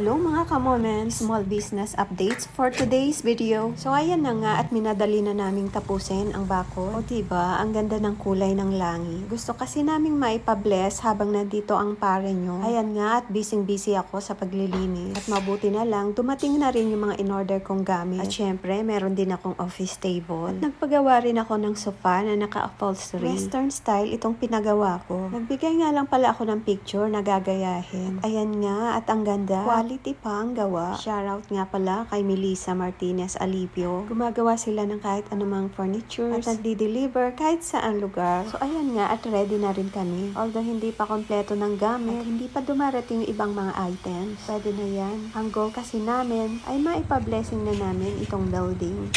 Hello mga ka-moments, small business updates for today's video. So ayan na nga at minadali na naming tapusin ang bakod. O diba, ang ganda ng kulay ng langit. Gusto kasi naming maipa-bless habang nandito ang pare nyo. Ayan nga at busy ako sa paglilinis. At mabuti na lang, dumating na rin yung mga in-order kong gamit. At syempre, meron din akong office table. At nagpagawa rin ako ng sofa na naka-upholstery. Western style itong pinagawa ko. Nagbigay nga lang pala ako ng picture na gagayahin. Ayan nga at ang ganda. Quality pa ang gawa. Shoutout nga pala kay Melissa Martinez Alipio. Gumagawa sila ng kahit anumang furnitures at nagdi-deliver kahit saan lugar. So ayan nga at ready na rin kami. Although hindi pa kompleto ng gamit, hindi pa dumarating yung ibang mga items. Pwede na yan. Ang goal kasi namin ay maipa-blessing na namin itong building.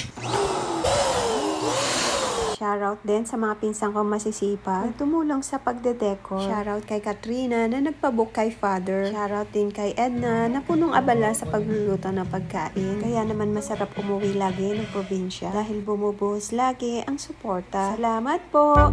Shoutout din sa mga pinsang kong masisipag na tumulong sa pagdedeko. Shoutout kay Katrina na nagpabook kay Father. Shoutout din kay Edna na punong abala sa pagluluto ng pagkain. Kaya naman masarap umuwi lagi ng probinsya dahil bumubuhos lagi ang suporta. Salamat po!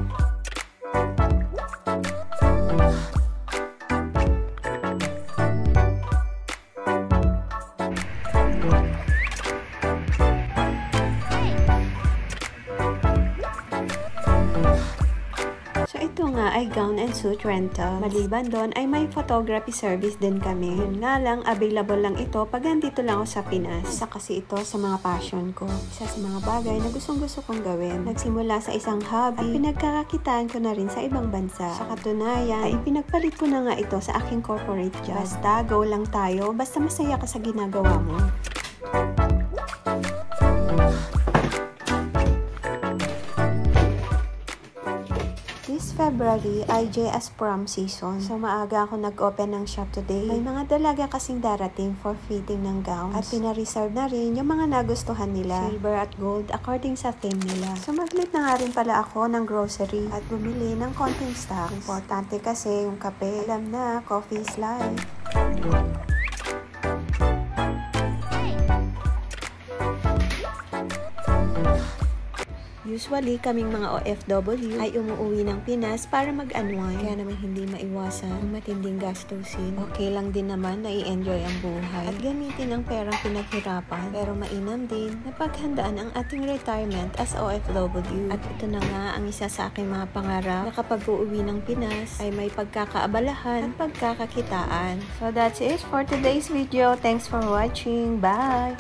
Ito nga ay gown and suit rental. Maliban doon ay may photography service din kami. Yun nga lang, available lang ito pag andito lang ako sa Pinas. Isa kasi ito sa mga passion ko. Isa sa mga bagay na gustong kong gawin. Nagsimula sa isang hobby at pinagkakakitaan ko na rin sa ibang bansa. Sa katunayan, ay pinagpalit ko na nga ito sa aking corporate job. Basta go lang tayo, basta masaya ka sa ginagawa mo. This February ay JS prom season. So maaga ako nag-open ng shop today. May mga dalaga kasing darating for fitting ng gowns. At pina-reserve na rin yung mga nagustuhan nila. Silver at gold according sa theme nila. So maglit na nga rin pala ako ng grocery at bumili ng konting stocks. Importante kasi yung kape. Alam na, coffee is life. Usually, kaming mga OFW ay umuwi ng Pinas para mag-unwind. Kaya naman hindi maiwasan ang matinding gastusin. Okay lang din naman na i-enjoy ang buhay at gamitin ang perang pinaghirapan. Pero mainam din na paghandaan ang ating retirement as OFW. At ito na nga ang isa sa aking mga pangarap na kapag uuwi ng Pinas ay may pagkakaabalahan at pagkakakitaan. So that's it for today's video. Thanks for watching. Bye!